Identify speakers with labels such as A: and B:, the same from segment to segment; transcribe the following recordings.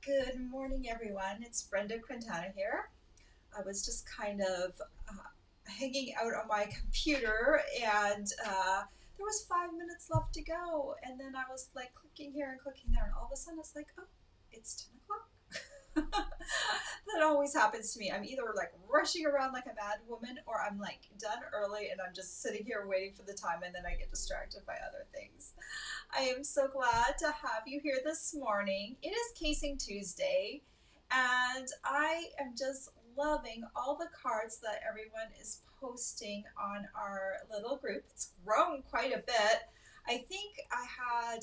A: Good morning, everyone. It's Brenda Quintana here. I was just kind of hanging out on my computer, and there was 5 minutes left to go. And then I was like clicking here and clicking there, and all of a sudden it's like, oh, it's 10 o'clock. That always happens to me. I'm either like rushing around like a mad woman, or I'm like done early and I'm just sitting here waiting for the time, and then I get distracted by other things. I am so glad to have you here this morning. It is Casing Tuesday, and I am just loving all the cards that everyone is posting on our little group. It's grown quite a bit. I think I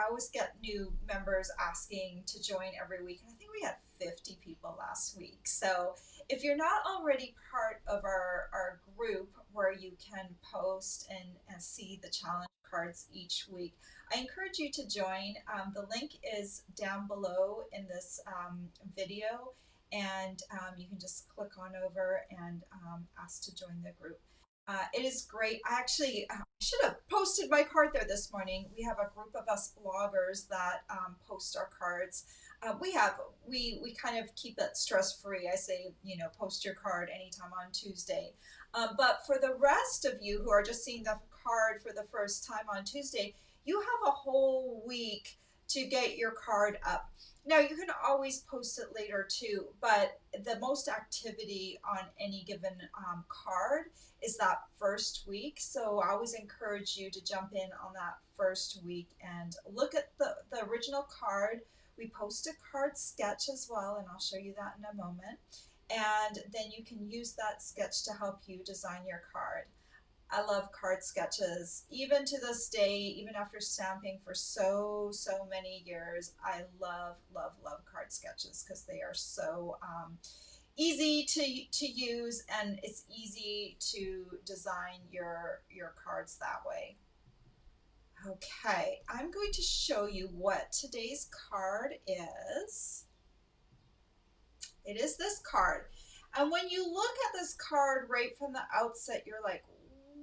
A: always get new members asking to join every week, and I think we had 50 people last week. So if you're not already part of our group where you can post and see the challenge cards each week, I encourage you to join. The link is down below in this video, and you can just click on over and ask to join the group. It is great. I actually should have posted my card there this morning. We have a group of us bloggers that post our cards. We kind of keep it stress free. I say, post your card anytime on Tuesday. But for the rest of you who are just seeing the card for the first time on Tuesday, you have a whole week to get your card up. Now, you can always post it later too, but the most activity on any given card is that first week. So I always encourage you to jump in on that first week and look at the original card. We post a card sketch as well, and I'll show you that in a moment. And then you can use that sketch to help you design your card. I love card sketches. Even to this day, even after stamping for so many years, I love card sketches because they are so easy to use, and it's easy to design your cards that way. Okay, I'm going to show you what today's card is. It is this card. And when you look at this card right from the outset, you're like,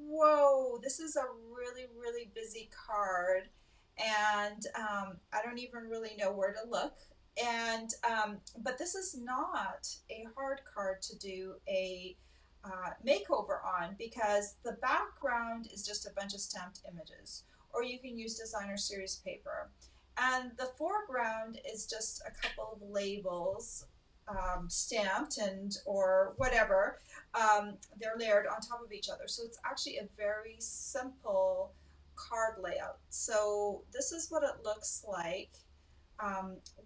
A: whoa, this is a really busy card, and I don't even really know where to look. And but this is not a hard card to do a makeover on, because the background is just a bunch of stamped images, or you can use designer series paper, and the foreground is just a couple of labels stamped and or whatever. They're layered on top of each other, so it's actually a very simple card layout. So this is what it looks like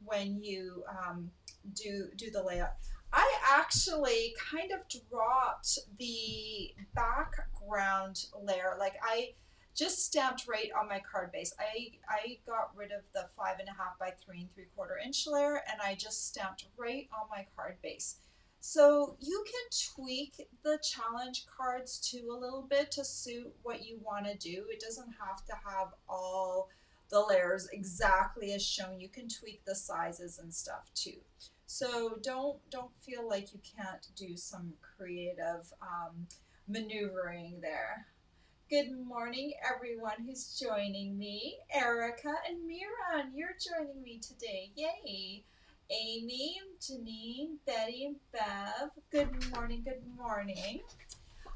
A: when you do the layout. I actually kind of dropped the background layer. Like, I just stamped right on my card base. I got rid of the 5.5 by 3 3/4 inch layer, and I just stamped right on my card base. So you can tweak the challenge cards too a little bit to suit what you want to do. It doesn't have to have all the layers exactly as shown. You can tweak the sizes and stuff too. So don't feel like you can't do some creative maneuvering there. Good morning, everyone who's joining me. Erica and Miran, you're joining me today. Yay! Amy, Janine, Betty, and Bev. Good morning, good morning.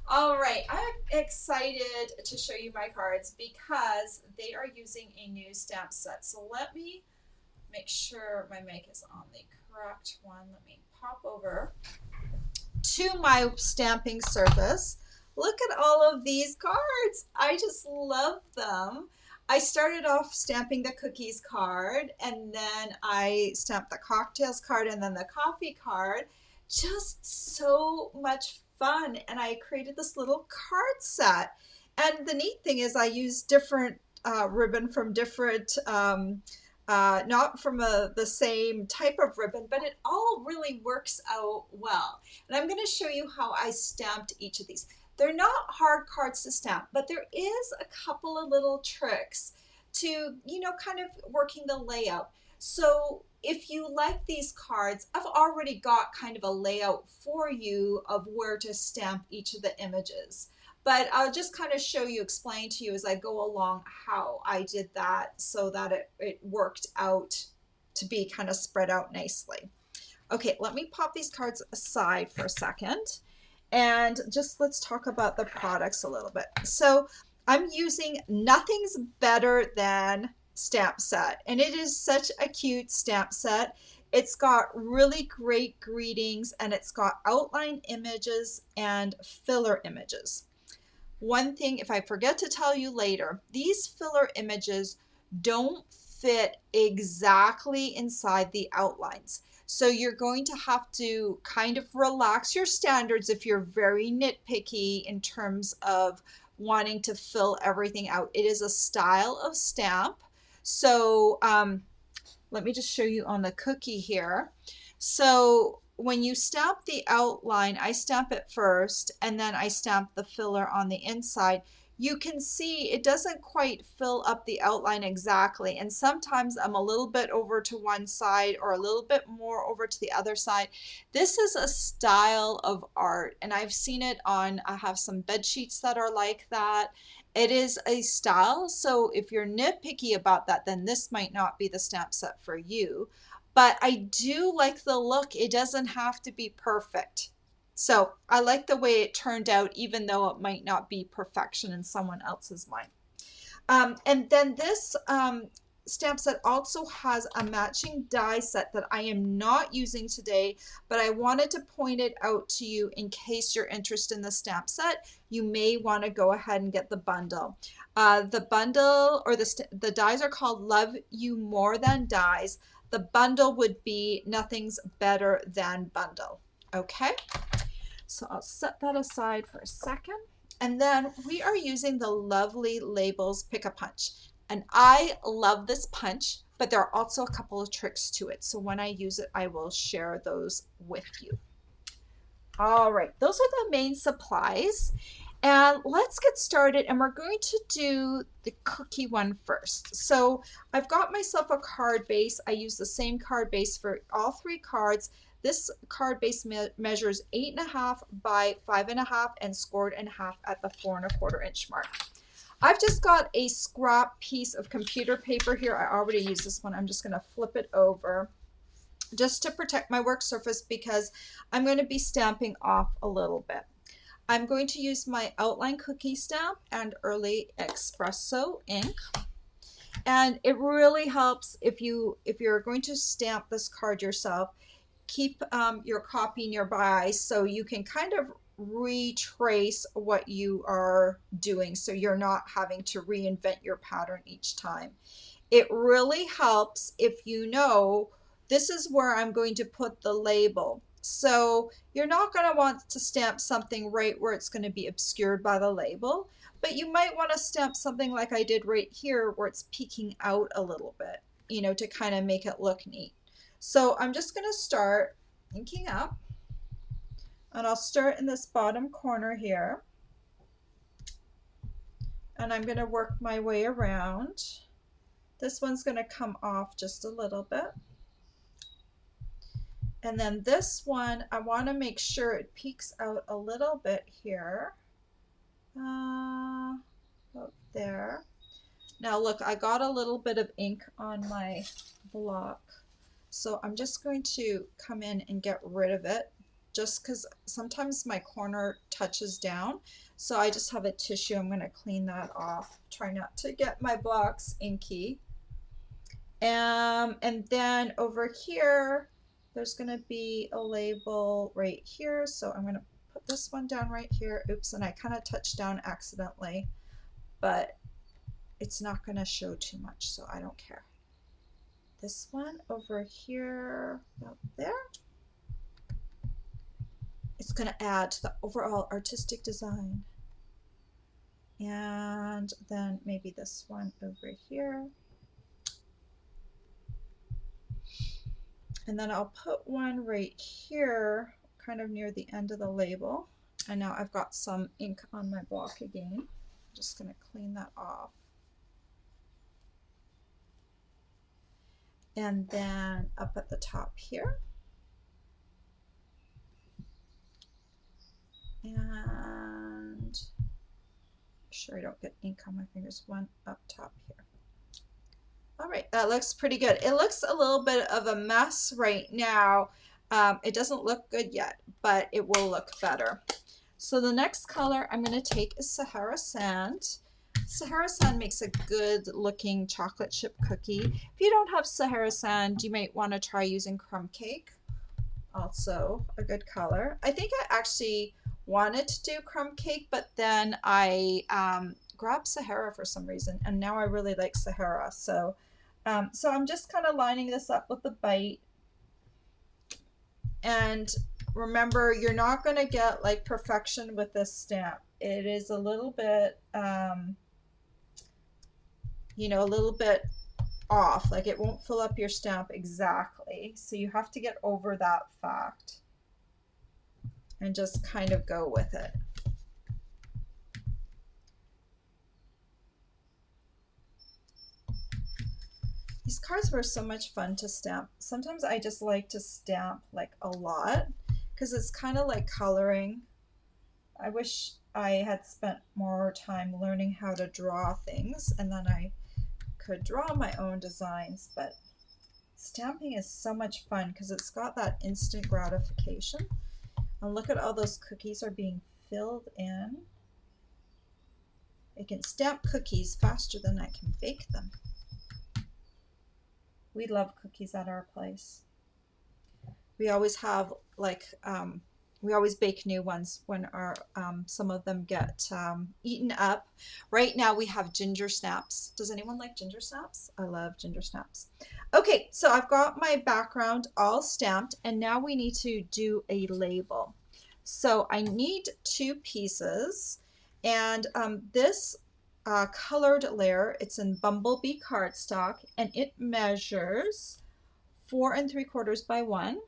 A: All right, I'm excited to show you my cards because they are using a new stamp set. So let me make sure my mic is on the correct one. Let me pop over to my stamping surface. Look at all of these cards. I just love them. I started off stamping the cookies card, and then I stamped the cocktails card, and then the coffee card. Just so much fun. And I created this little card set. And the neat thing is I used different ribbon from different not from the same type of ribbon, but it all really works out well. And I'm going to show you how I stamped each of these. They're not hard cards to stamp, but there is a couple of little tricks to, kind of working the layout. So if you like these cards, I've already got kind of a layout for you of where to stamp each of the images. But I'll just kind of show you, explain to you as I go along how I did that so that it worked out to be kind of spread out nicely. Okay, let me pop these cards aside for a second and just let's talk about the products a little bit. So I'm using Nothing's Better Than stamp set, and it is such a cute stamp set. It's got really great greetings, and it's got outline images and filler images. One thing, if I forget to tell you later, these filler images don't fit exactly inside the outlines. So you're going to have to kind of relax your standards if you're very nitpicky in terms of wanting to fill everything out. It is a style of stamp. So let me just show you on the cookie here. So when you stamp the outline, I stamp it first and then I stamp the filler on the inside. You can see it doesn't quite fill up the outline exactly, and sometimes I'm a little bit over to one side or a little bit more over to the other side. This is a style of art, and I've seen it on, I have some bed sheets that are like that. It is a style, so if you're nitpicky about that, then this might not be the stamp set for you. But I do like the look. It doesn't have to be perfect. So I like the way it turned out, even though it might not be perfection in someone else's mind. And then this stamp set also has a matching die set that I am not using today, but I wanted to point it out to you in case you're interested in the stamp set. You may want to go ahead and get the bundle. The bundle or the dies are called Love You More Than Dies. The bundle would be Nothing's Better Than Bundle. Okay, so I'll set that aside for a second. And then we are using the Lovely Labels Pick-a-Punch. And I love this punch, but there are also a couple of tricks to it. So when I use it, I will share those with you. All right, those are the main supplies. And let's get started, and we're going to do the cookie one first. So I've got myself a card base. I use the same card base for all three cards. This card base measures 8.5 by 5.5 and scored in half at the 4.25 inch mark. I've just got a scrap piece of computer paper here. I already used this one. I'm just going to flip it over just to protect my work surface because I'm going to be stamping off a little bit. I'm going to use my outline cookie stamp and early espresso ink. And it really helps if you're going to stamp this card yourself, keep your copy nearby so you can kind of retrace what you are doing so you're not having to reinvent your pattern each time. It really helps if you know this is where I'm going to put the label. So you're not going to want to stamp something right where it's going to be obscured by the label, but you might want to stamp something like I did right here where it's peeking out a little bit, you know, to kind of make it look neat. So I'm just going to start inking up, and I'll start in this bottom corner here, and I'm going to work my way around. This one's going to come off just a little bit. And then this one, I want to make sure it peeks out a little bit here. Up there. Now look, I got a little bit of ink on my block. So I'm just going to come in and get rid of it just because sometimes my corner touches down. So I just have a tissue. I'm going to clean that off. Try not to get my blocks inky. And then over here, there's going to be a label right here. So I'm going to put this one down right here. Oops, and I kind of touched down accidentally, but it's not going to show too much, so I don't care. This one over here, about there. It's going to add to the overall artistic design. And then maybe this one over here. And then I'll put one right here, kind of near the end of the label. And now I've got some ink on my block again. I'm just going to clean that off. And then up at the top here. And make sure I don't get ink on my fingers. One up top here. All right, that looks pretty good. It looks a little bit of a mess right now. It doesn't look good yet, but it will look better. So the next color I'm going to take is Sahara Sand. Sahara Sand makes a good looking chocolate chip cookie. If you don't have Sahara Sand, you might want to try using crumb cake. Also a good color. I think I actually wanted to do crumb cake, but then I grabbed Sahara for some reason, and now I really like Sahara. So I'm just kind of lining this up with the bite. And remember, you're not going to get like perfection with this stamp. It is a little bit, a little bit off. Like it won't fill up your stamp exactly. So you have to get over that fact and just kind of go with it. These cards were so much fun to stamp. Sometimes I just like to stamp like a lot because it's kind of like coloring. I wish I had spent more time learning how to draw things, and then I could draw my own designs, but stamping is so much fun because it's got that instant gratification. And look at all those cookies are being filled in. I can stamp cookies faster than I can bake them. We love cookies at our place. We always have we always bake new ones when our some of them get eaten up. Right now we have ginger snaps. Does anyone like ginger snaps? I love ginger snaps. Okay, so I've got my background all stamped, and now we need to do a label. So I need two pieces, and this colored layer, it's in Bumblebee cardstock, and it measures 4 3/4 by 1.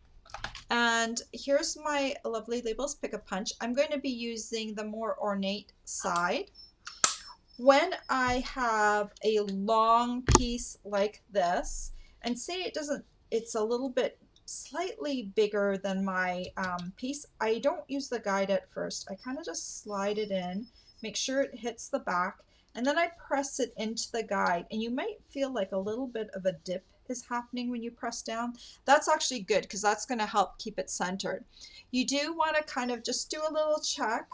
A: And here's my lovely labels pick a punch. I'm going to be using the more ornate side. When I have a long piece like this, and say it's a little bit slightly bigger than my piece, I don't use the guide at first. I kind of just slide it in, make sure it hits the back, and then I press it into the guide. And you might feel like a little bit of a dip is happening when you press down. That's actually good because that's going to help keep it centered. You do want to kind of just do a little check.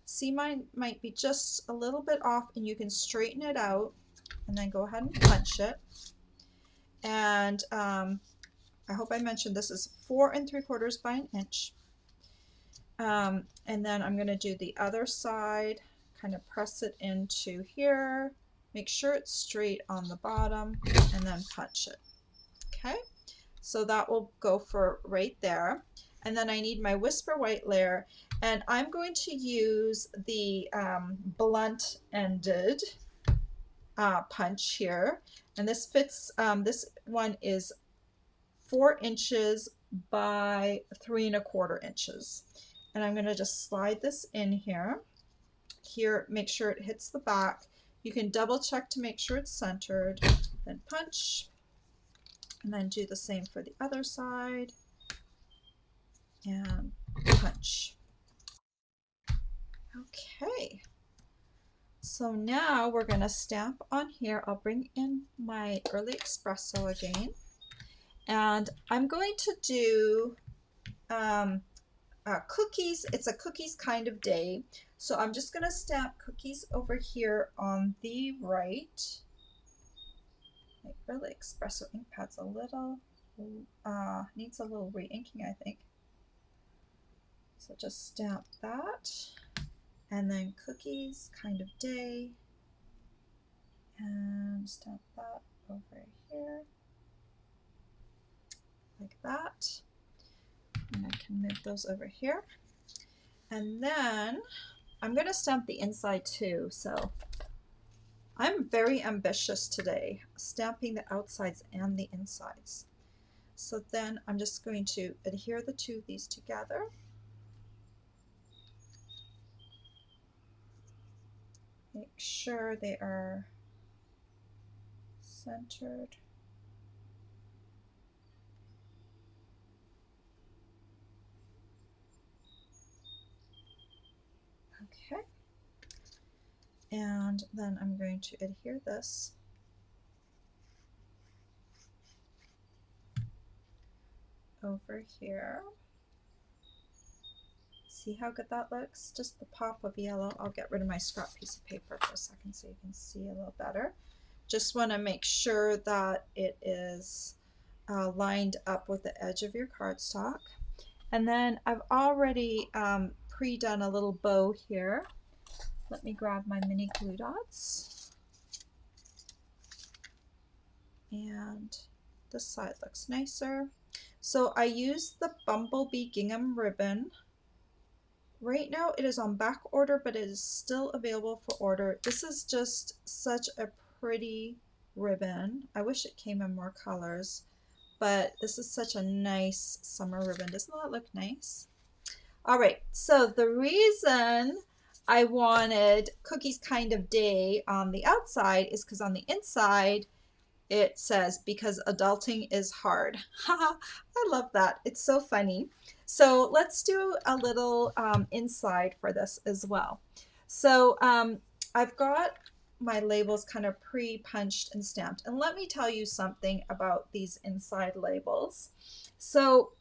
A: See, mine might be just a little bit off, and you can straighten it out and then go ahead and punch it. And I hope I mentioned this is 4 3/4 by 1 inch. And then I'm going to do the other side, kind of press it into here, make sure it's straight on the bottom, and then punch it. Okay, so that will go for right there. And then I need my Whisper White layer, and I'm going to use the blunt ended punch here. And this fits, this one is 4 inches by 3 1/4 inches. And I'm going to just slide this in here. Here, make sure it hits the back. You can double check to make sure it's centered, then punch, and then do the same for the other side, and punch. Okay, so now we're going to stamp on here. I'll bring in my early espresso again, and I'm going to do cookies. It's a cookies kind of day, so I'm just going to stamp cookies over here on the right. My early espresso ink pad's a little needs a little re-inking, I think. So just stamp that, and then cookies kind of day, and stamp that over here like that. And I can move those over here. And then I'm going to stamp the inside too. So I'm very ambitious today, stamping the outsides and the insides. So then I'm just going to adhere the two of these together. Make sure they are centered. Okay. And then I'm going to adhere this over here. See how good that looks? Just the pop of yellow. I'll get rid of my scrap piece of paper for a second so you can see a little better. Just want to make sure that it is lined up with the edge of your cardstock. And then I've already pre-done a little bow here. Let me grab my mini glue dots. And this side looks nicer. So I used the Bumblebee gingham ribbon. Right now it is on back order, but it is still available for order. This is just such a pretty ribbon. I wish it came in more colors, but this is such a nice summer ribbon. Doesn't that look nice? All right, so the reason I wanted Cookies Kind of Day on the outside is because on the inside it says, because adulting is hard. I love that. It's so funny. So let's do a little inside for this as well. So I've got my labels kind of pre-punched and stamped. And let me tell you something about these inside labels. So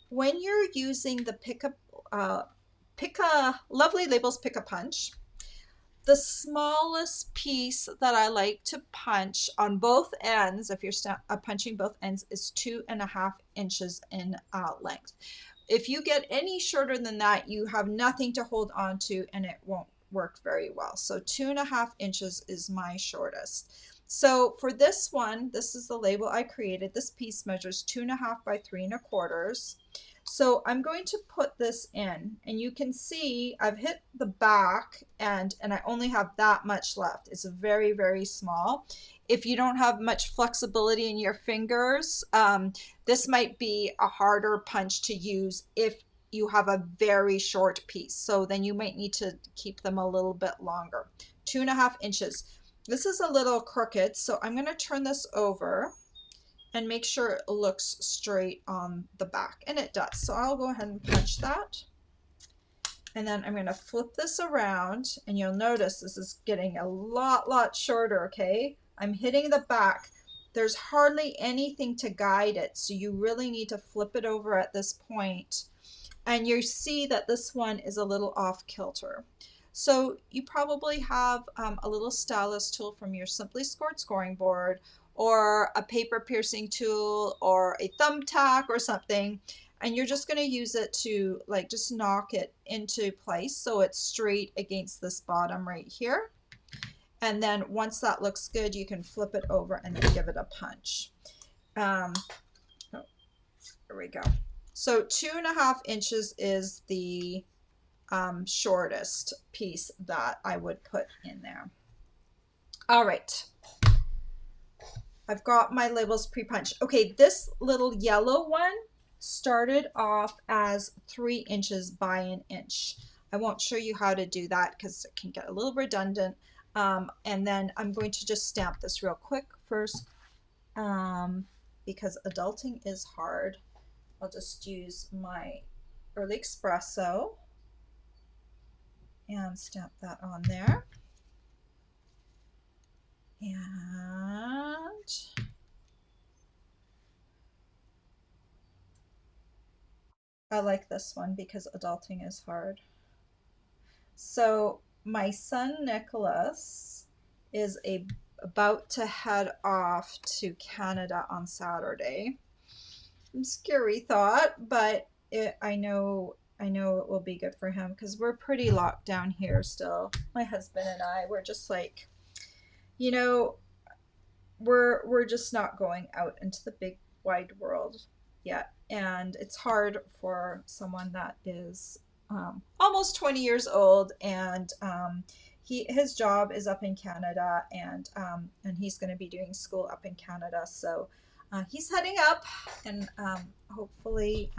A: when you're using the Pick a Lovely Labels Pick a Punch, the smallest piece that I like to punch on both ends, if you're punching both ends, is 2.5 inches in length. If you get any shorter than that, you have nothing to hold on to and it won't work very well. So 2.5 inches is my shortest. So for this one, this is the label I created. This piece measures 2.5 by 3.25. So I'm going to put this in, and you can see I've hit the back and I only have that much left. It's very, very small. If you don't have much flexibility in your fingers, this might be a harder punch to use if you have a very short piece. So then you might need to keep them a little bit longer. 2.5 inches. This is a little crooked, so I'm going to turn this over and make sure it looks straight on the back, and it does. So I'll go ahead and punch that, and then I'm going to flip this around, and you'll notice this is getting a lot shorter. Okay, I'm hitting the back. There's hardly anything to guide it, so you really need to flip it over at this point, and you see that this one is a little off kilter. So you probably have a little stylus tool from your Simply Scored scoring board, or a paper piercing tool, or a thumbtack or something, and you're just going to use it to like just knock it into place so it's straight against this bottom right here. And then once that looks good, you can flip it over and then give it a punch. Oh, there we go. So 2.5 inches is the shortest piece that I would put in there. All right. I've got my labels pre-punched. Okay, this little yellow one started off as 3 inches by 1 inch. I won't show you how to do that because it can get a little redundant. And then I'm going to just stamp this real quick first because adulting is hard. I'll just use my Early Espresso and stamp that on there. And I like this one because adulting is hard. So my son Nicholas is about to head off to Canada on Saturday. Scary thought, but I know it will be good for him because we're pretty locked down here still. My husband and I, we're just like, you know, we're just not going out into the big wide world yet, and it's hard for someone that is almost 20 years old, and his job is up in Canada, and he's going to be doing school up in Canada, so he's heading up, and hopefully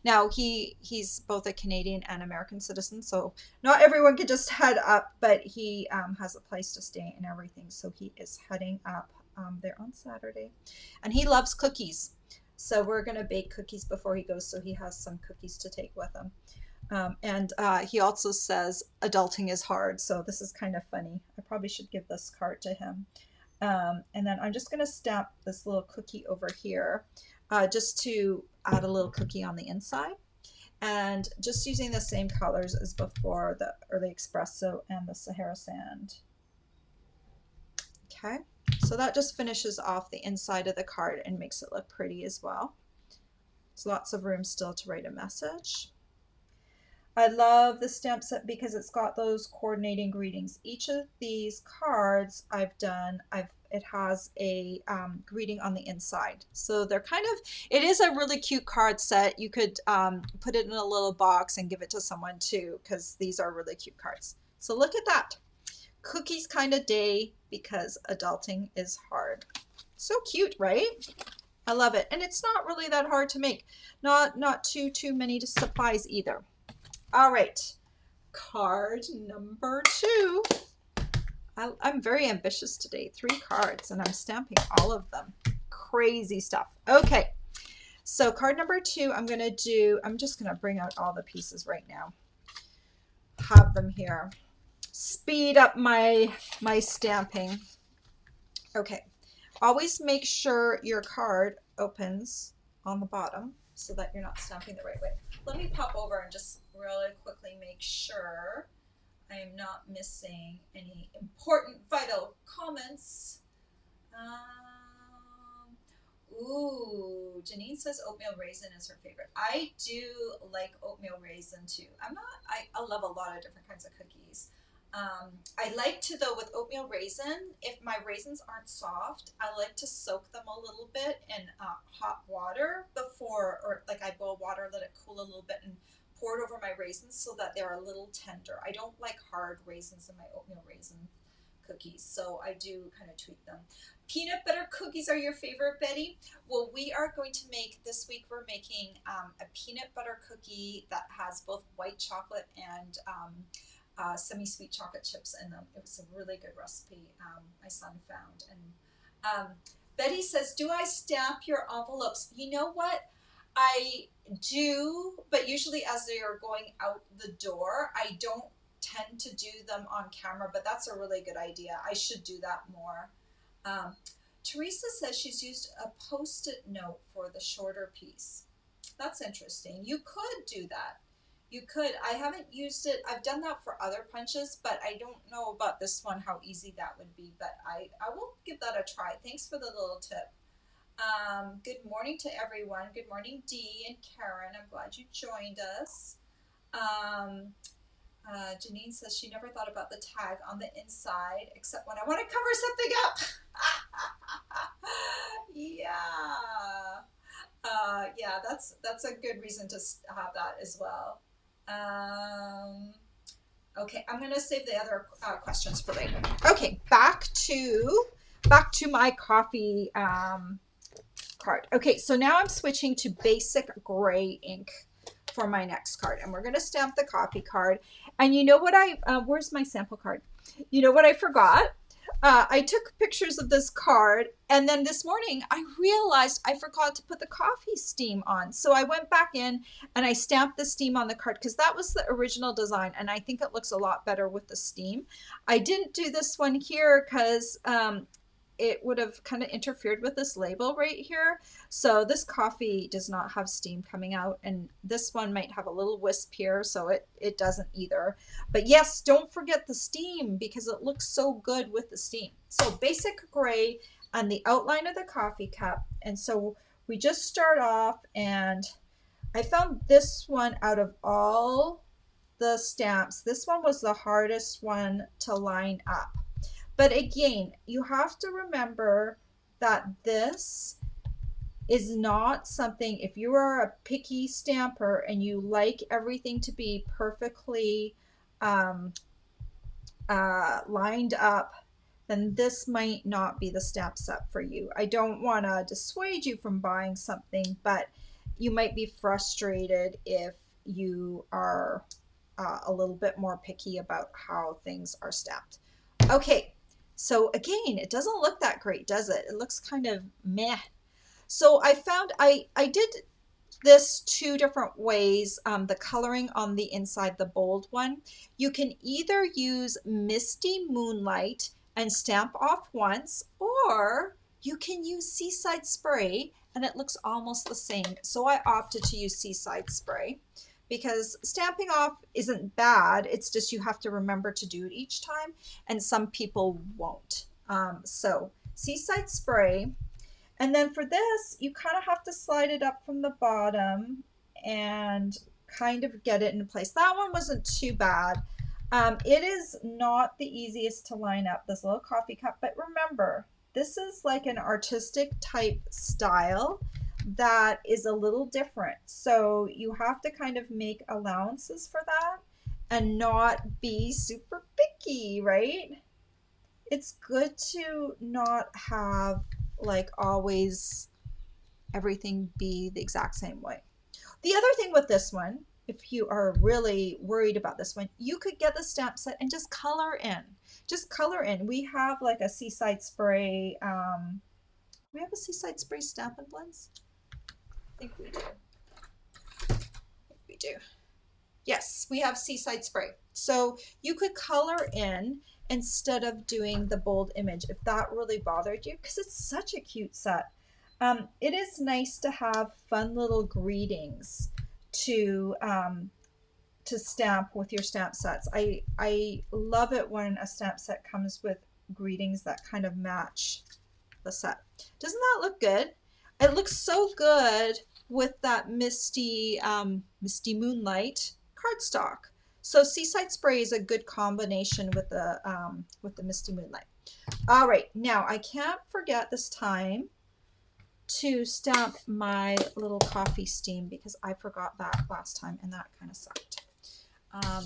A: now he's both a Canadian and American citizen, so not everyone can just head up, but he has a place to stay and everything, so he is heading up there on Saturday, and he loves cookies, so we're gonna bake cookies before he goes, so he has some cookies to take with him. And he also says adulting is hard, so this is kind of funny. I probably should give this card to him. And then I'm just going to stamp this little cookie over here. just to add a little cookie on the inside. And just using the same colors as before, the Early Espresso and the Sahara Sand. Okay, so that just finishes off the inside of the card and makes it look pretty as well. There's lots of room still to write a message. I love the stamp set because it's got those coordinating greetings. Each of these cards I've done, it has a greeting on the inside. So they're kind of, it is a really cute card set. You could put it in a little box and give it to someone too, because these are really cute cards. So look at that. Cookies kind of day because adulting is hard. So cute, right? I love it. And it's not really that hard to make. Not too many supplies either. All right, card number 2. I'm very ambitious today. 3 cards and I'm stamping all of them. Crazy stuff. Okay, so card number 2, I'm just gonna bring out all the pieces right now. Have them here. Speed up my stamping. Okay, always make sure your card opens on the bottom so that you're not stamping the right way. Let me pop over and just really quickly make sure I am not missing any important vital comments. Ooh, Janine says oatmeal raisin is her favorite. I do like oatmeal raisin too. I love a lot of different kinds of cookies. I like to, though, with oatmeal raisin, if my raisins aren't soft, I like to soak them a little bit in hot water before, or like I boil water, let it cool a little bit and pour it over my raisins so that they're a little tender. I don't like hard raisins in my oatmeal raisin cookies, so I do kind of tweak them. Peanut butter cookies are your favorite, Betty? Well, we are going to make, this week we're making a peanut butter cookie that has both white chocolate and semi-sweet chocolate chips in them. It was a really good recipe my son found. And Betty says, do I stamp your envelopes? You know what? I do, but usually as they are going out the door, I don't tend to do them on camera, but that's a really good idea. I should do that more. Teresa says she's used a Post-it note for the shorter piece. That's interesting. You could do that. You could. I haven't used it. I've done that for other punches, but I don't know about this one, how easy that would be, but I will give that a try. Thanks for the little tip. Good morning to everyone. Good morning, Dee and Karen. I'm glad you joined us. Janine says she never thought about the tag on the inside, except when I want to cover something up. Yeah. Yeah, that's a good reason to have that as well. Okay, I'm gonna save the other questions for later. Okay, back to my coffee card. Okay, so now I'm switching to basic gray ink for my next card, and we're gonna stamp the coffee card. And you know what where's my sample card? You know what I forgot? I took pictures of this card, and then this morning I realized I forgot to put the coffee steam on. So I went back in and I stamped the steam on the card because that was the original design, and I think it looks a lot better with the steam. I didn't do this one here because it would have kind of interfered with this label right here. So this coffee does not have steam coming out, and this one might have a little wisp here, so it doesn't either. But yes, don't forget the steam because it looks so good with the steam. So basic gray on the outline of the coffee cup. And so we just start off, and I found this one out of all the stamps. This one was the hardest one to line up. But again, you have to remember that this is not something, if you are a picky stamper and you like everything to be perfectly lined up, then this might not be the stamp set for you. I don't want to dissuade you from buying something, but you might be frustrated if you are a little bit more picky about how things are stamped. Okay. So again, it doesn't look that great, does it? It looks kind of meh. So I found I did this 2 different ways. The coloring on the inside, the bold one, you can either use Misty Moonlight and stamp off once, or you can use Seaside Spray and it looks almost the same. So I opted to use Seaside Spray because Stamping Off isn't bad. It's just you have to remember to do it each time, and some people won't. So Seaside Spray. And then for this, you kind of have to slide it up from the bottom and kind of get it in place. That one wasn't too bad. It is not the easiest to line up, this little coffee cup, but remember, this is like an artistic type style that is a little different. So you have to kind of make allowances for that and not be super picky, right? It's good to not have like always everything be the exact same way. The other thing with this one, if you are really worried about this one, you could get the stamp set and just color in. Just color in. We have like a Seaside Spray. We have a Seaside Spray Stampin' Blends? I think we do. We do. Yes, we have Seaside Spray. So you could color in instead of doing the bold image if that really bothered you, because it's such a cute set. It is nice to have fun little greetings to stamp with your stamp sets. I love it when a stamp set comes with greetings that kind of match the set. Doesn't that look good? It looks so good with that misty moonlight cardstock. So Seaside Spray is a good combination with the misty moonlight. All right, now I can't forget this time to stamp my little coffee steam because I forgot that last time and that kind of sucked.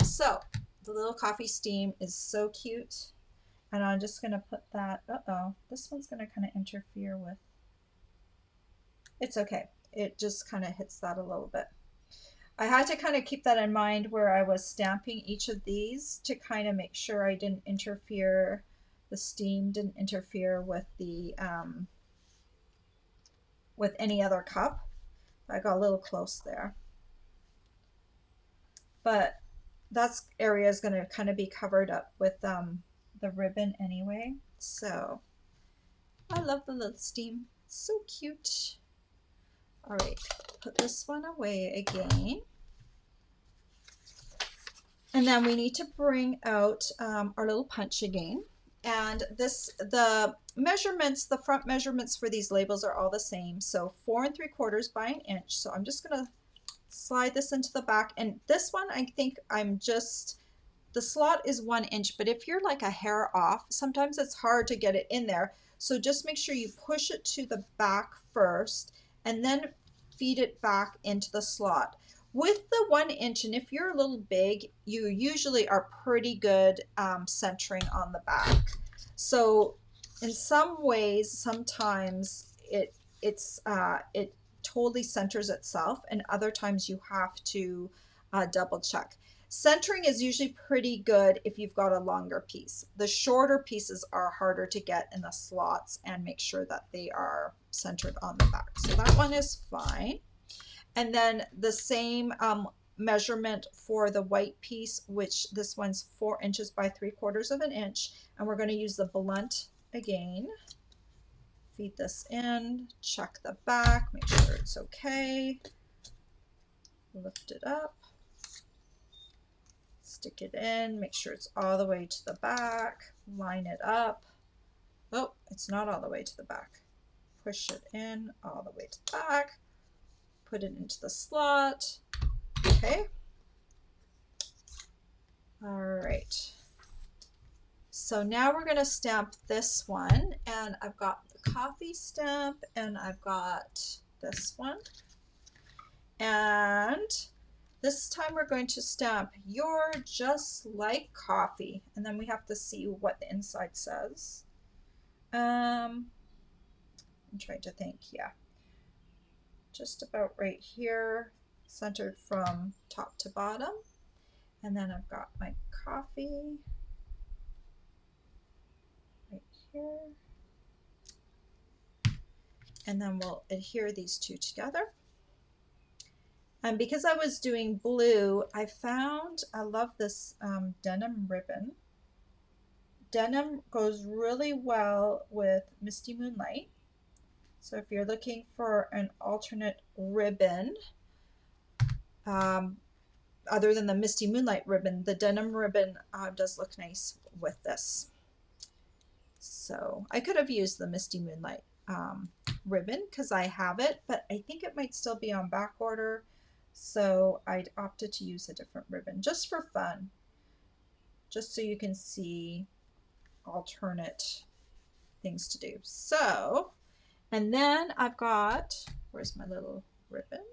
A: So the little coffee steam is so cute, and I'm just gonna put that. This one's gonna kind of interfere with. It's okay. It just kind of hits that a little bit. I had to kind of keep that in mind where I was stamping each of these to kind of make sure I didn't interfere. The steam didn't interfere with the with any other cup. I got a little close there, but that area is going to kind of be covered up with the ribbon anyway. So I love the little steam. It's so cute. All right, put this one away again. And then we need to bring out our little punch again. And the measurements, the front measurements for these labels are all the same. So 4 3/4 by 1 inch. So I'm just gonna slide this into the back. And this one, I think the slot is 1 inch, but if you're like a hair off, sometimes it's hard to get it in there. So just make sure you push it to the back first and then feed it back into the slot. With the 1 inch, and if you're a little big, you usually are pretty good centering on the back. So in some ways, sometimes it totally centers itself, and other times you have to double check. Centering is usually pretty good if you've got a longer piece. The shorter pieces are harder to get in the slots and make sure that they are centered on the back. So that one is fine. And then the same measurement for the white piece, which this one's 4 inches by 3/4 of an inch. And we're going to use the blunt again. Feed this in, check the back, make sure it's okay. Lift it up, stick it in, make sure it's all the way to the back, line it up. Oh, it's not all the way to the back. Push it in all the way to the back. Put it into the slot. Okay. All right. So now we're going to stamp this one, and I've got the coffee stamp and I've got this one. And this time we're going to stamp "You're Just Like Coffee," and then we have to see what the inside says. I'm trying to think. Yeah. Just about right here, centered from top to bottom. And then I've got my coffee right here. And then we'll adhere these two together. And because I was doing blue, I love this denim ribbon. Denim goes really well with Misty Moonlight. So if you're looking for an alternate ribbon, other than the Misty Moonlight ribbon, the denim ribbon does look nice with this. So I could have used the Misty Moonlight ribbon because I have it, but I think it might still be on back order. So I'd opted to use a different ribbon just for fun, just so you can see alternate things to do. So, and then I've got, where's my little ribbon?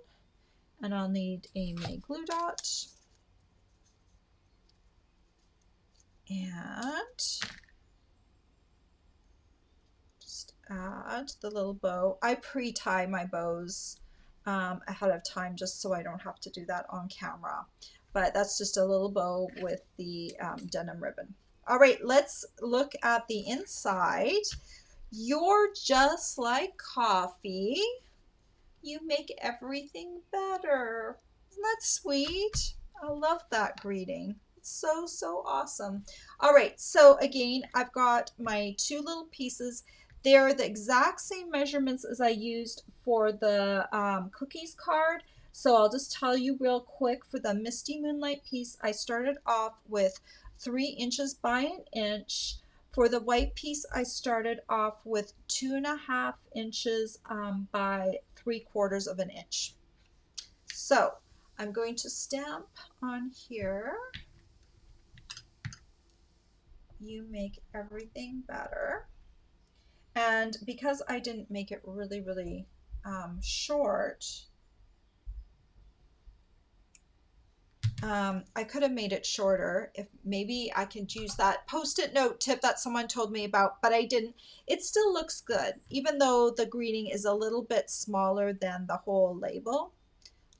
A: And I'll need a mini glue dot. And just add the little bow. I pre-tie my bows ahead of time just so I don't have to do that on camera. But that's just a little bow with the denim ribbon. All right, let's look at the inside. You're just like coffee. You make everything better. Isn't that sweet? I love that greeting. It's so, so awesome. All right, so again, I've got my two little pieces. They're the exact same measurements as I used for the cookies card. So I'll just tell you real quick, for the Misty Moonlight piece, I started off with 3 inches by an inch. For the white piece, I started off with 2.5 inches by 3/4 of an inch. So I'm going to stamp on here. You make everything better. And because I didn't make it really, really short, I could have made it shorter. If maybe I could use that post-it note tip that someone told me about, but I didn't. It still looks good, even though the greeting is a little bit smaller than the whole label.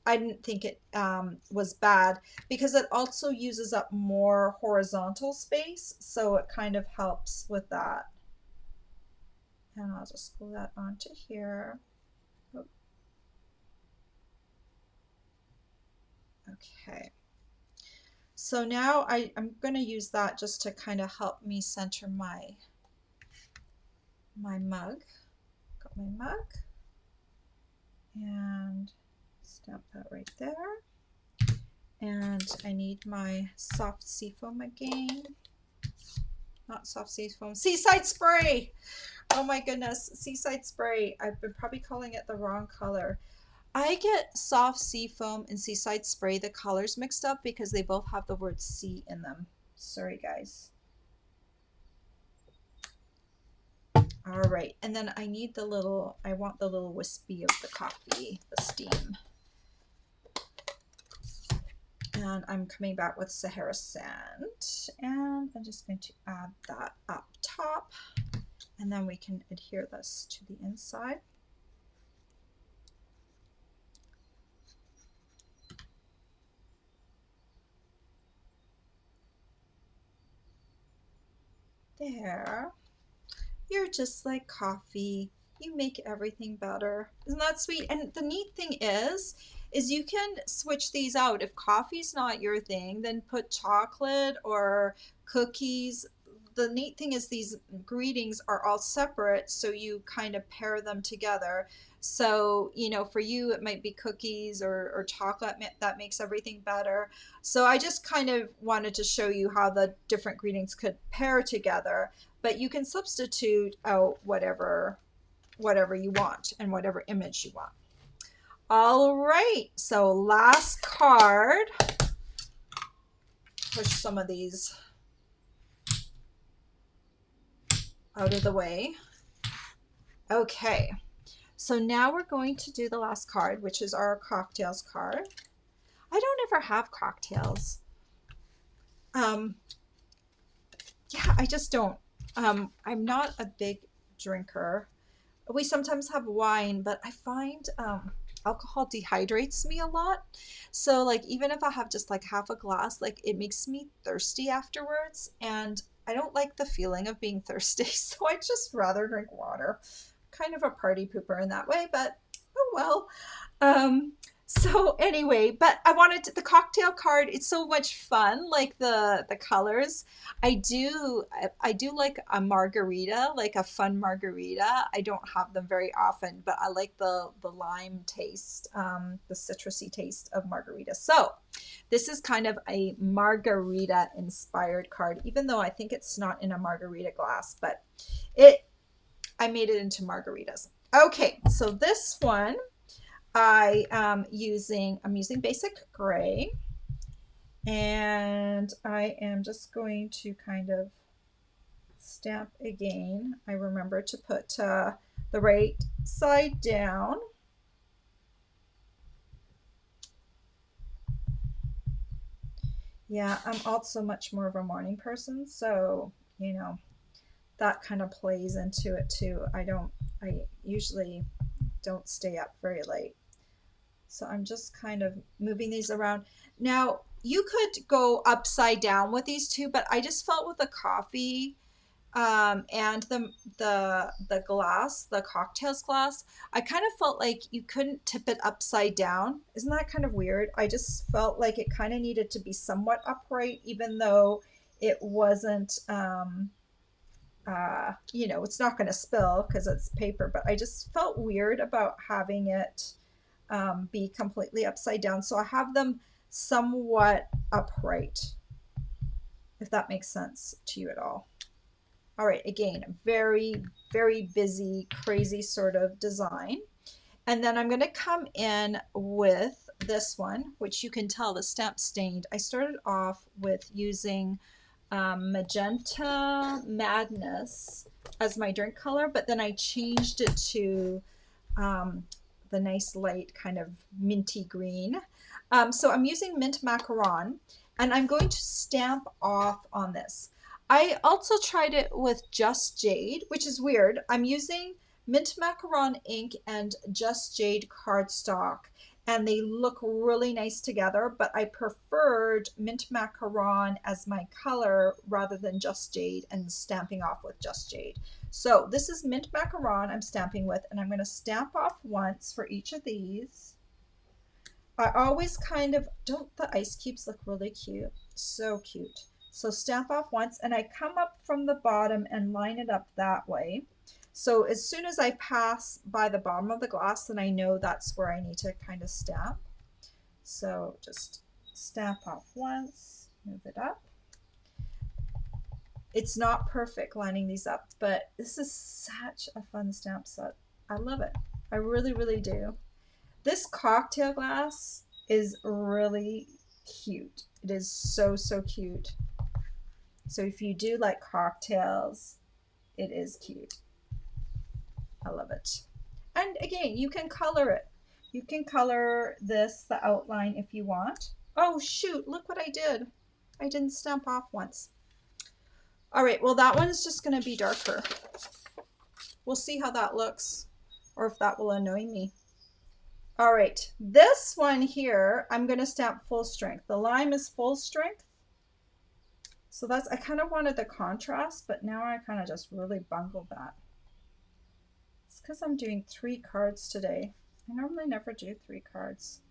A: I didn't think it was bad because it also uses up more horizontal space, so it kind of helps with that. And I'll just glue that onto here. Okay. So now I'm going to use that just to kind of help me center my mug. Got my mug and stamp that right there. And I need my soft seafoam again. Not soft seafoam, Seaside Spray. Oh my goodness, Seaside Spray. I've been probably calling it the wrong color. I get soft seafoam and Seaside Spray, the colors mixed up because they both have the word sea in them. Sorry, guys. All right, and then I need the little, I want the little wispy of the coffee, the steam. And I'm coming back with Sahara Sand, and I'm just going to add that up top, and then we can adhere this to the inside. There. You're just like coffee. You make everything better. Isn't that sweet? And the neat thing is you can switch these out. If coffee's not your thing, then put chocolate or cookies. The neat thing is these greetings are all separate, so you kind of pair them together. So, you know, for you, it might be cookies or chocolate that makes everything better. So I just kind of wanted to show you how the different greetings could pair together, but you can substitute out whatever you want and whatever image you want. All right, so last card. Push some of these out of the way. Okay, so now we're going to do the last card, which is our cocktails card. I don't ever have cocktails. Yeah, I just don't. I'm not a big drinker. We sometimes have wine, but I find alcohol dehydrates me a lot. So like even if I have just like half a glass, like it makes me thirsty afterwards, and I don't like the feeling of being thirsty. So I just rather drink water. Kind of a party pooper in that way, but oh well. So anyway, but I wanted the cocktail card. It's so much fun, like the colors. I do like a margarita, like a fun margarita. I don't have them very often, but I like the lime taste, the citrusy taste of margarita. So this is kind of a margarita inspired card, even though I think it's not in a margarita glass, but it I made it into margaritas. Okay, so this one I'm using basic gray, and I am just going to kind of stamp again. I remember to put the right side down. Yeah, I'm also much more of a morning person, so you know that kind of plays into it too. I usually don't stay up very late. So I'm just kind of moving these around. Now, you could go upside down with these two, but I just felt with the coffee and the glass, the cocktails glass, I kind of felt like you couldn't tip it upside down. Isn't that kind of weird? I just felt like it kind of needed to be somewhat upright, even though it wasn't it's not going to spill because it's paper, but I just felt weird about having it be completely upside down. So I have them somewhat upright, if that makes sense to you at all. All right, again, very, very busy, crazy sort of design. And then I'm going to come in with this one, which you can tell the stamp stained. I started off with using Magenta Madness as my drink color, but then I changed it to um, the nice light kind of minty green. So I'm using mint macaron, and I'm going to stamp off on this. I also tried it with Just Jade, which is weird. I'm using mint macaron ink and Just Jade cardstock, and they look really nice together, but I preferred mint macaron as my color rather than Just Jade and stamping off with Just Jade. So this is mint macaron I'm stamping with, and I'm going to stamp off once for each of these. I always kind of, don't the ice cubes look really cute? So cute. So stamp off once, and I come up from the bottom and line it up that way. So as soon as I pass by the bottom of the glass, then I know that's where I need to kind of stamp. So just stamp off once, move it up. It's not perfect lining these up, but this is such a fun stamp set. I love it. I really, really do. This cocktail glass is really cute. It is so, so cute. So if you do like cocktails, it is cute. I love it. And again, you can color it. You can color this, the outline, if you want. Oh shoot, look what I did. I didn't stamp off once. All right, well that one is just gonna be darker. We'll see how that looks, or if that will annoy me. All right, this one here, I'm gonna stamp full strength. The lime is full strength. So that's, I kind of wanted the contrast, but now I kind of just really bungled that. It's because I'm doing 3 cards today. I normally never do 3 cards.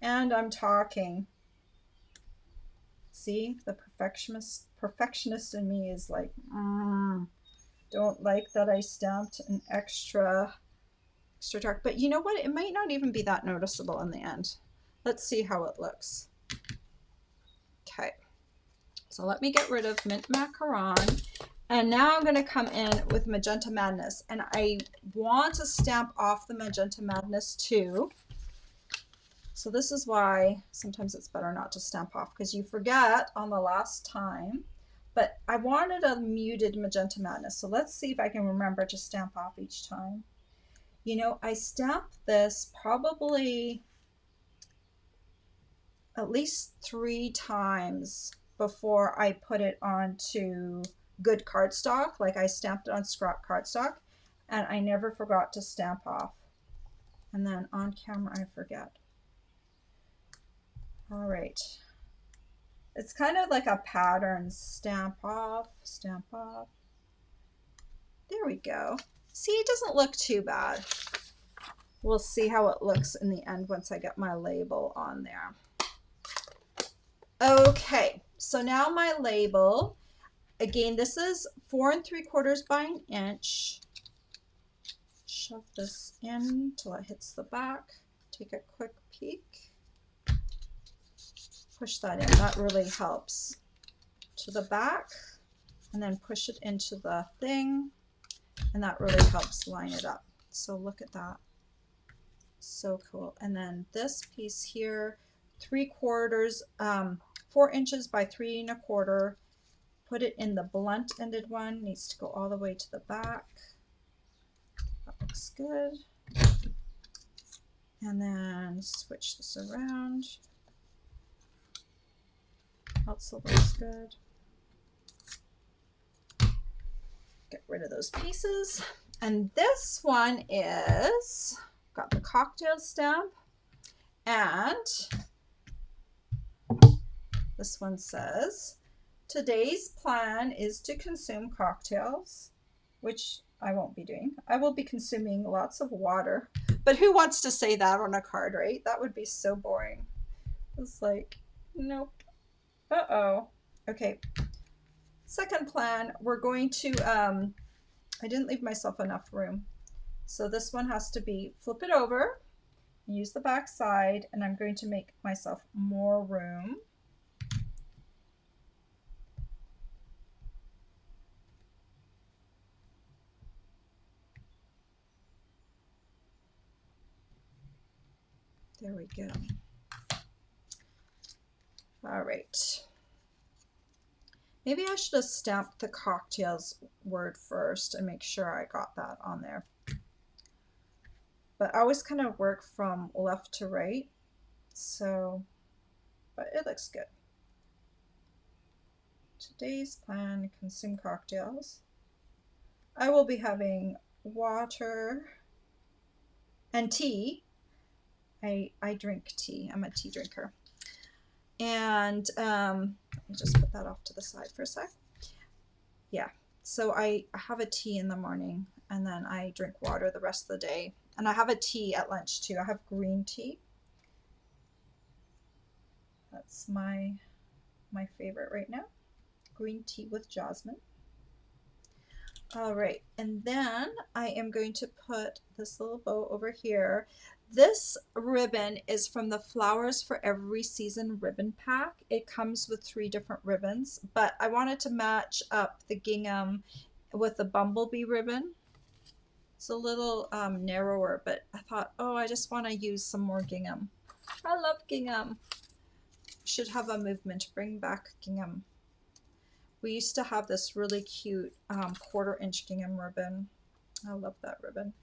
A: And I'm talking. See, the perfectionist in me is like, don't like that I stamped an extra dark. But you know what? It might not even be that noticeable in the end. Let's see how it looks. Okay. So let me get rid of mint macaron. And now I'm going to come in with Magenta Madness. And I want to stamp off the Magenta Madness too. So this is why sometimes it's better not to stamp off, because you forget on the last time. But I wanted a muted Magenta Madness. So let's see if I can remember to stamp off each time. You know, I stamped this probably at least 3 times before I put it onto good cardstock. Like I stamped it on scrap cardstock, and I never forgot to stamp off. And then on camera, I forget. All right. It's kind of like a pattern. Stamp off, stamp off. There we go. See, it doesn't look too bad. We'll see how it looks in the end once I get my label on there. Okay, so now my label, again, this is 4 3/4 by an inch. Shove this in till it hits the back. Take a quick peek. Push that in, that really helps. To the back, and then push it into the thing, and that really helps line it up. So look at that. So cool. And then this piece here, 3/4, 4 inches by 3 1/4. Put it in the blunt ended one, needs to go all the way to the back. That looks good. And then switch this around. Also looks good. Get rid of those pieces. And this one is, got the cocktail stamp, and this one says, today's plan is to consume cocktails, which I won't be doing. I will be consuming lots of water. But who wants to say that on a card, right? That would be so boring. It's like, nope. Uh-oh. Okay. Second plan, we're going to, I didn't leave myself enough room. So this one has to be, flip it over, use the back side, and I'm going to make myself more room. There we go. All right. Maybe I should have stamped the cocktails word first and make sure I got that on there. But I always kind of work from left to right. So, but it looks good. Today's plan, consume cocktails. I will be having water and tea. I drink tea. I'm a tea drinker. And let me just put that off to the side for a sec. Yeah, so I have a tea in the morning, and then I drink water the rest of the day. And I have a tea at lunch too. I have green tea. That's my favorite right now. Green tea with jasmine. All right, and then I am going to put this little bow over here. This ribbon is from the Flowers for Every Season ribbon pack. It comes with 3 different ribbons, but I wanted to match up the gingham with the bumblebee ribbon. It's a little narrower, but I thought, oh, I just want to use some more gingham. I love gingham. Should have a movement, bring back gingham. We used to have this really cute 1/4 inch gingham ribbon. I love that ribbon.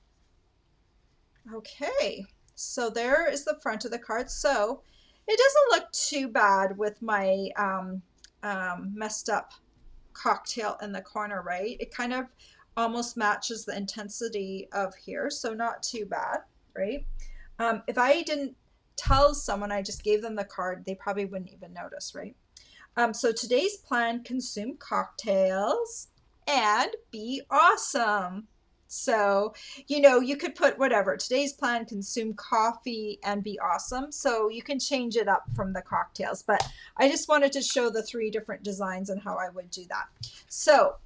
A: Okay, so there is the front of the card. So it doesn't look too bad with my messed up cocktail in the corner, right? It kind of almost matches the intensity of here, so not too bad, right? If I didn't tell someone, I just gave them the card, they probably wouldn't even notice, right? So today's plan, consume cocktails and be awesome. So, you know, you could put whatever. Today's plan, consume coffee and be awesome. So you can change it up from the cocktails. But I just wanted to show the 3 different designs and how I would do that. So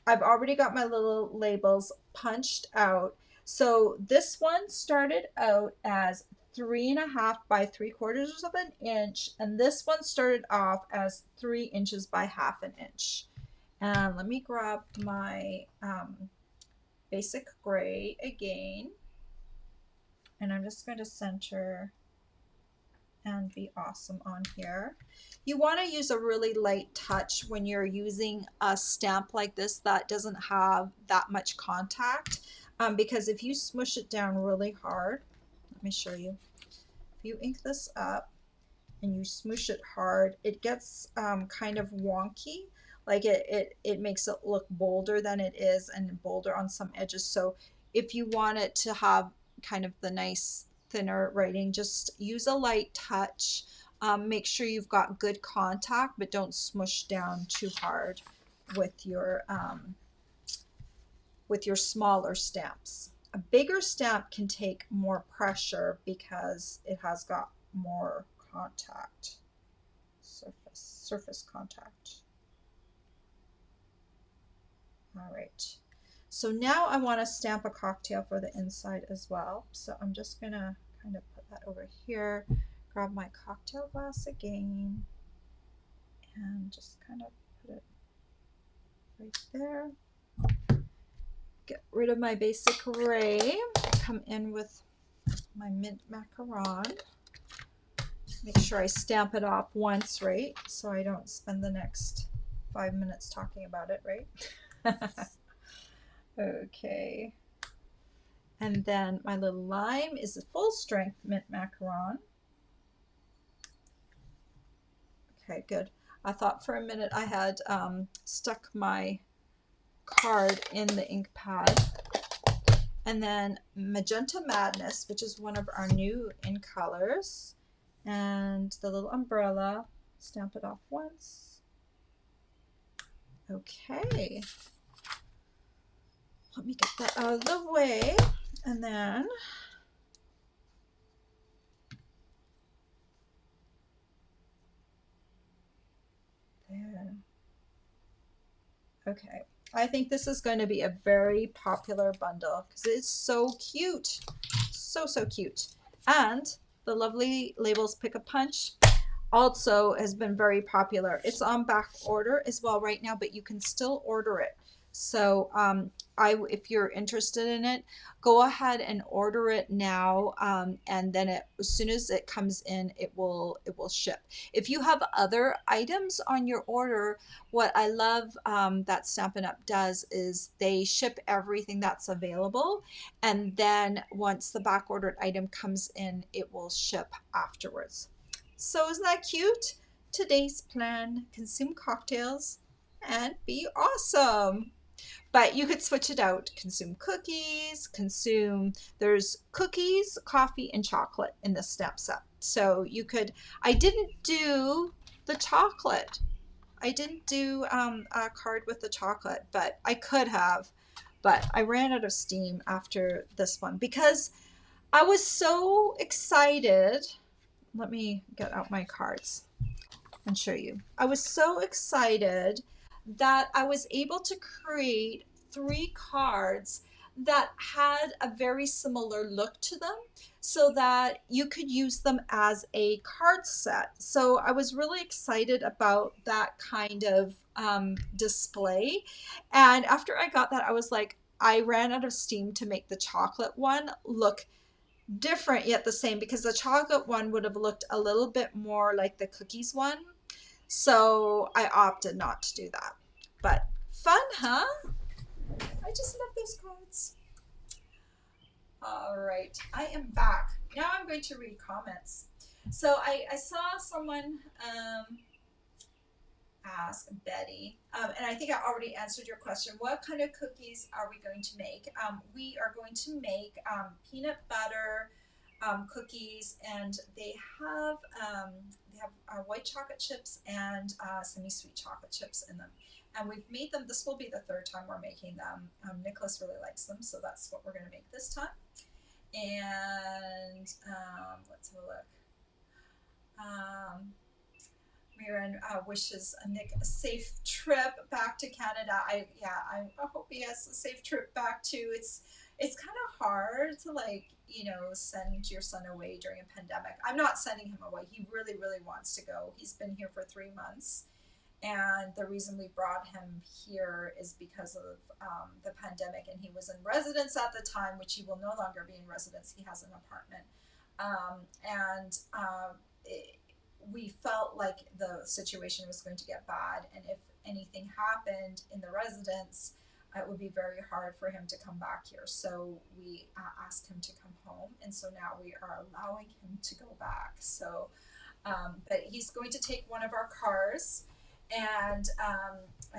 A: I've already got my little labels punched out. So this one started out as 3 1/2 by 3/4 of an inch, and this one started off as 3 inches by 1/2 an inch. And let me grab my basic gray again, and I'm just going to center and be awesome on here. You want to use a really light touch when you're using a stamp like this that doesn't have that much contact, because if you smush it down really hard, let me show you. If you ink this up and you smoosh it hard, it gets kind of wonky. Like it makes it look bolder than it is, and bolder on some edges. So if you want it to have kind of the nice thinner writing, just use a light touch. Make sure you've got good contact, but don't smush down too hard with your smaller stamps. a bigger stamp can take more pressure because it has got more contact, surface contact. All right. So now I want to stamp a cocktail for the inside as well. So I'm just going to kind of put that over here, grab my cocktail glass again, and just kind of put it right there. Get rid of my basic gray, come in with my mint macaron. Make sure I stamp it off once, right? So I don't spend the next 5 minutes talking about it, right? Okay. And then my little lime is a full strength mint macaron. Okay, good. I thought for a minute I had stuck my card in the ink pad. And then Magenta Madness, which is one of our new ink colors. And the little umbrella, stamp it off once. Okay. Let me get that out of the way. And then there. Okay. I think this is going to be a very popular bundle because it's so cute. So, so cute. And the lovely Labels Pick a Punch also has been very popular. It's on back order as well right now, but you can still order it. So if you're interested in it, go ahead and order it now, and then as soon as it comes in, it will ship. If you have other items on your order, what I love that Stampin' Up does is they ship everything that's available, and then once the back ordered item comes in, it will ship afterwards. So isn't that cute? Today's plan: consume cocktails and be awesome. But you could switch it out. Consume cookies, there's cookies, coffee, and chocolate in this stamp set. So you could, I didn't do the chocolate. I didn't do a card with the chocolate, but I could have. But I ran out of steam after this one because I was so excited. Let me get out my cards and show you. I was so excited that I was able to create 3 cards that had a very similar look to them so that you could use them as a card set. So I was really excited about that kind of display. And after I got that, I was like, I ran out of steam to make the chocolate one look different yet the same, because the chocolate one would have looked a little bit more like the cookies one. So I opted not to do that. But fun, huh? I just love those cards. All right, I am back. Now I'm going to read comments. So I saw someone ask Betty, and I think I already answered your question. What kind of cookies are we going to make? We are going to make peanut butter cookies, and they have white chocolate chips and semi-sweet chocolate chips in them. And we've made them. This will be the 3rd time we're making them. Nicholas really likes them, so that's what we're going to make this time. And let's have a look. Mirren wishes Nick a safe trip back to Canada. I hope he has a safe trip back too. It's kind of hard to send your son away during a pandemic. I'm not sending him away. He really, really wants to go. He's been here for 3 months. And the reason we brought him here is because of the pandemic, and he was in residence at the time, which he will no longer be in residence. He has an apartment. We felt like the situation was going to get bad, and if anything happened in the residence, it would be very hard for him to come back here. So we asked him to come home, and so now we are allowing him to go back. So, but he's going to take one of our cars, and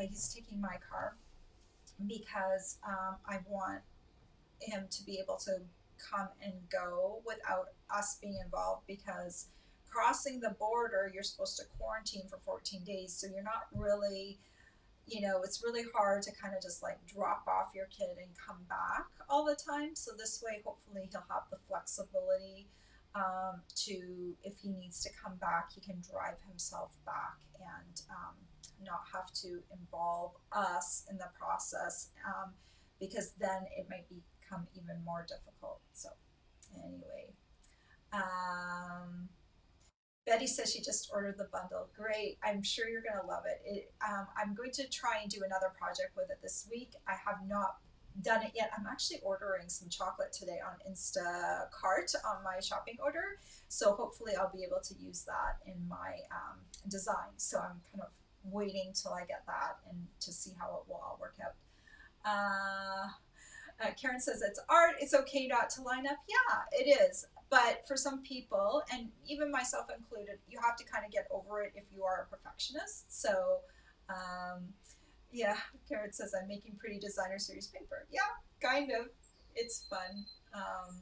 A: he's taking my car because I want him to be able to come and go without us being involved, because crossing the border, you're supposed to quarantine for 14 days. So you're not really you know, it's really hard to kind of just like drop off your kid and come back all the time. So this way, hopefully, he'll have the flexibility to, if he needs to come back, he can drive himself back and not have to involve us in the process, because then it might become even more difficult. So anyway, um, Betty says she just ordered the bundle. Great. I'm sure you're going to love it. I'm going to try and do another project with it this week. I have not done it yet. I'm actually ordering some chocolate today on Instacart on my shopping order. So hopefully I'll be able to use that in my design. So I'm kind of waiting till I get that and to see how it will all work out. Uh, Karen says it's art. It's okay not to line up. Yeah, it is. But for some people, and even myself included, you have to kind of get over it if you are a perfectionist. So, um, yeah, Karen says I'm making pretty designer series paper. Yeah, kind of. It's fun. All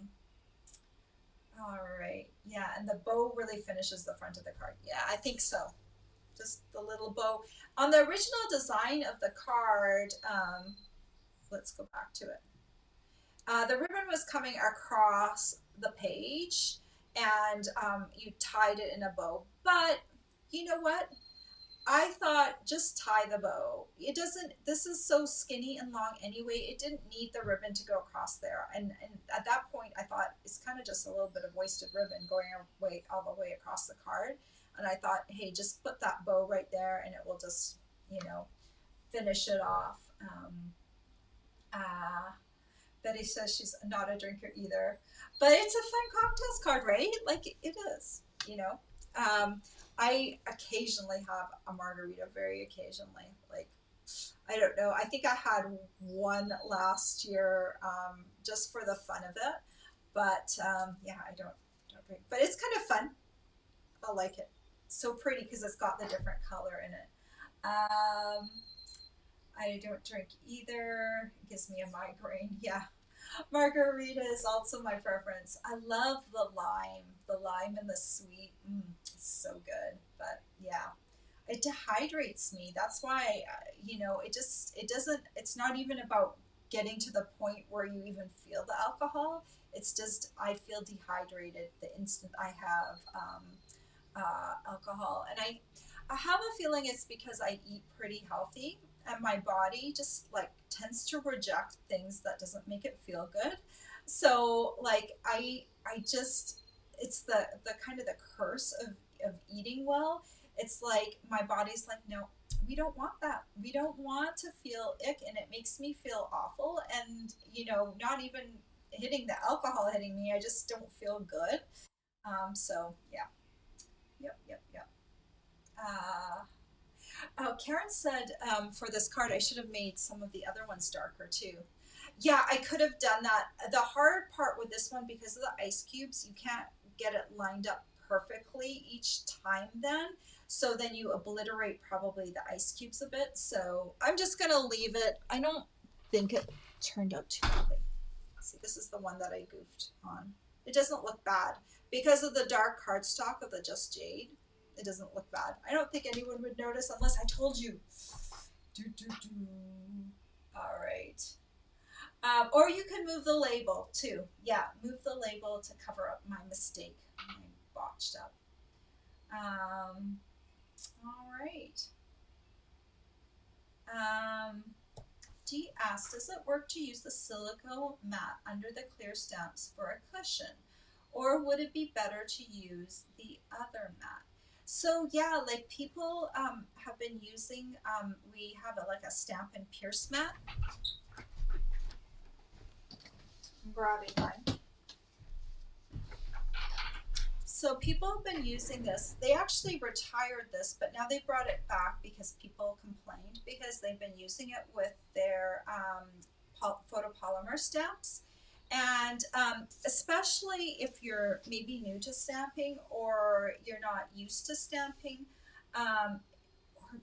A: right. Yeah, and the bow really finishes the front of the card. Yeah, I think so. Just the little bow. On the original design of the card, let's go back to it. The ribbon was coming across the page, and you tied it in a bow. But you know what? I thought just tie the bow. It doesn't, this is so skinny and long anyway. It didn't need the ribbon to go across there. And at that point, I thought it's kind of just a little bit of wasted ribbon going away all the way across the card. And I thought, hey, just put that bow right there and it will just, you know, finish it off. Uh, Betty says she's not a drinker either, but it's a fun cocktails card, right? Like it is, you know. Um, I occasionally have a margarita, very occasionally. Like I don't know. I think I had one last year, just for the fun of it. But yeah, I don't drink. But it's kind of fun. I like it. So pretty because it's got the different color in it. Um, I don't drink either. It gives me a migraine. Yeah, margarita is also my preference. I love the lime and the sweet. It's so good. But yeah, it dehydrates me. That's why, you know, it doesn't, it's not even about getting to the point where you even feel the alcohol. It's just, I feel dehydrated the instant I have alcohol. And I have a feeling it's because I eat pretty healthy and my body just like tends to reject things that doesn't make it feel good. So like I just, it's the kind of the curse of eating well. It's like my body's like, no, we don't want that. We don't want to feel ick, and it makes me feel awful. And you know, not even hitting the alcohol hitting me, I just don't feel good. So yeah, yep. Uh, oh, Karen said, for this card, I should have made some of the other ones darker too. Yeah, I could have done that. The hard part with this one, because of the ice cubes, you can't get it lined up perfectly each time then. So then you obliterate probably the ice cubes a bit. So I'm just going to leave it. I don't think it turned out too badly. See, this is the one that I goofed on. It doesn't look bad. Because of the dark cardstock of the Just Jade, it doesn't look bad. I don't think anyone would notice unless I told you. Do, do, do. All right. Or you can move the label too. Yeah, move the label to cover up my mistake, my botched up. All right. Um, Dee asked, does it work to use the silicone mat under the clear stamps for a cushion? Or would it be better to use the other mat? So yeah, like people have been using, we have like a Stampin' Pierce mat. I'm grabbing mine. So people have been using this. They actually retired this, but now they brought it back because people complained because they've been using it with their photopolymer stamps. And especially if you're maybe new to stamping or you're not used to stamping, or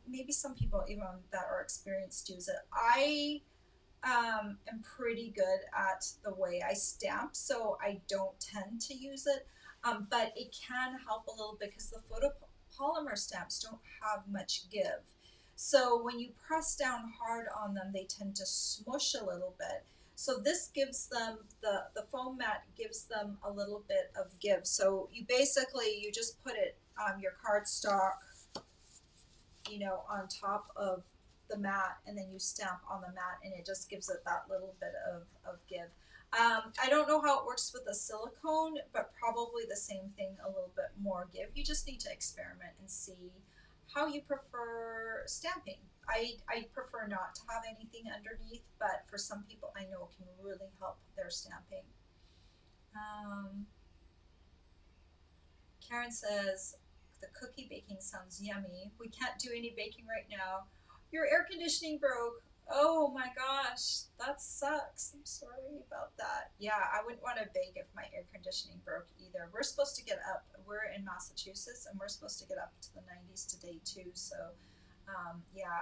A: maybe some people even that are experienced use it. I am pretty good at the way I stamp, so I don't tend to use it. But it can help a little bit because the photopolymer stamps don't have much give. So when you press down hard on them, they tend to smush a little bit. So this gives them, the foam mat gives them a little bit of give. So you basically, you just put it, your cardstock, you know, on top of the mat, and then you stamp on the mat, and it just gives it that little bit of give. I don't know how it works with the silicone, but probably the same thing, a little bit more give. You just need to experiment and see how you prefer stamping. I prefer not to have anything underneath, but for some people I know it can really help their stamping. Um, Karen says, the cookie baking sounds yummy. We can't do any baking right now. Your air conditioning broke. Oh my gosh, that sucks. I'm sorry about that. Yeah, I wouldn't want to bake if my air conditioning broke either. We're supposed to get up. We're in Massachusetts and we're supposed to get up to the 90s today too. So, yeah,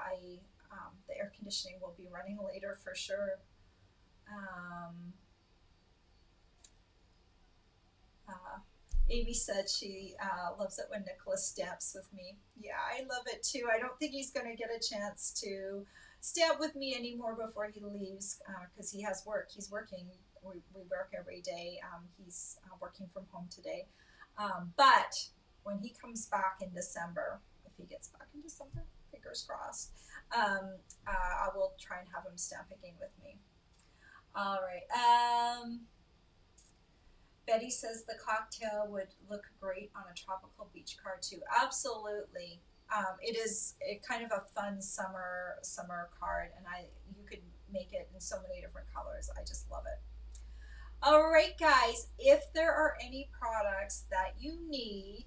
A: the air conditioning will be running later for sure. Um, Uh, Amy said she loves it when Nicholas stamps with me. Yeah, I love it too. I don't think he's going to get a chance to stamp with me anymore before he leaves because he has work. He's working. We work every day. He's working from home today. But when he comes back in December, if he gets back in December, fingers crossed, I will try and have him stamp again with me. All right. Betty says the cocktail would look great on a tropical beach card too. Absolutely. It is kind of a fun summer card, and you could make it in so many different colors. I just love it. All right, guys, if there are any products that you need,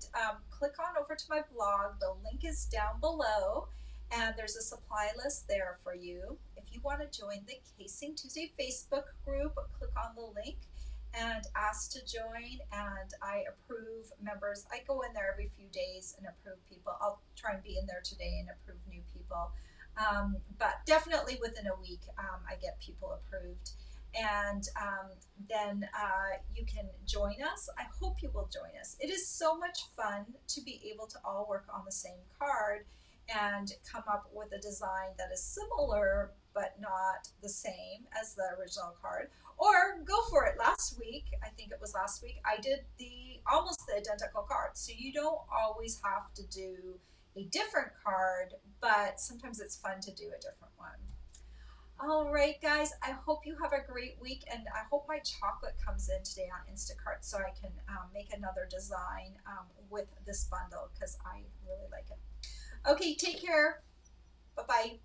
A: click on over to my blog. The link is down below, and there's a supply list there for you. If you want to join the Casing Tuesday Facebook group, click on the link and ask to join, and I approve members. I go in there every few days and approve people. I'll try and be in there today and approve new people. But definitely within a week, I get people approved, and then you can join us. I hope you will join us. It is so much fun to be able to all work on the same card and come up with a design that is similar but not the same as the original card. Or go for it. Last week, I think it was last week, I did the almost the identical card. So you don't always have to do a different card, but sometimes it's fun to do a different one. All right, guys, I hope you have a great week, and I hope my chocolate comes in today on Instacart so I can make another design with this bundle because I really like it. Okay, take care. Bye-bye.